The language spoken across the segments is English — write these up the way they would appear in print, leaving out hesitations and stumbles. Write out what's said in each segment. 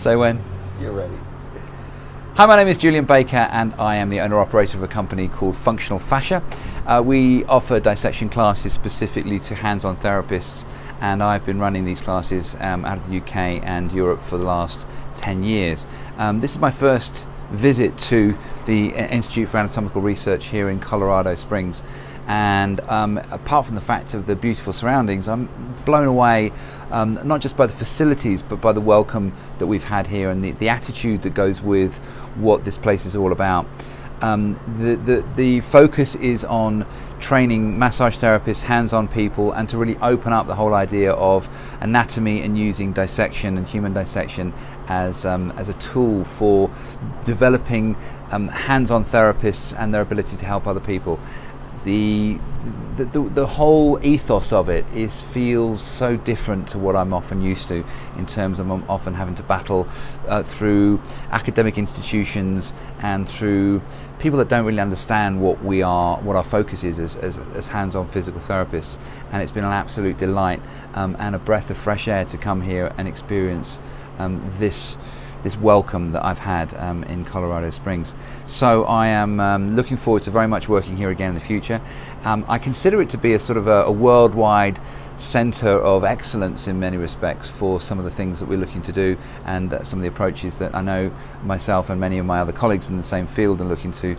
Say when. You're ready. Hi, my name is Julian Baker and I am the owner-operator of a company called Functional Fascia. We offer dissection classes specifically to hands-on therapists, and I've been running these classes out of the UK and Europe for the last 10 years. This is my first visit to the Institute for Anatomical Research here in Colorado Springs, and apart from the fact of the beautiful surroundings, I'm blown away not just by the facilities but by the welcome that we've had here and the attitude that goes with what this place is all about. The focus is on training massage therapists, hands-on people, and to really open up the whole idea of anatomy and using dissection and human dissection as a tool for developing hands-on therapists and their ability to help other people. The whole ethos of it feels so different to what I'm often used to, in terms of I'm often having to battle through academic institutions and through people that don't really understand what our focus is as hands-on physical therapists. And it's been an absolute delight and a breath of fresh air to come here and experience this welcome that I've had in Colorado Springs. So I am looking forward to very much working here again in the future. I consider it to be a sort of a worldwide center of excellence in many respects for some of the things that we're looking to do, and some of the approaches that I know myself and many of my other colleagues in the same field are looking to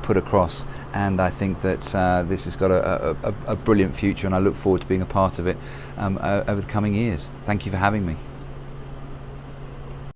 put across. And I think that this has got a brilliant future, and I look forward to being a part of it over the coming years. Thank you for having me.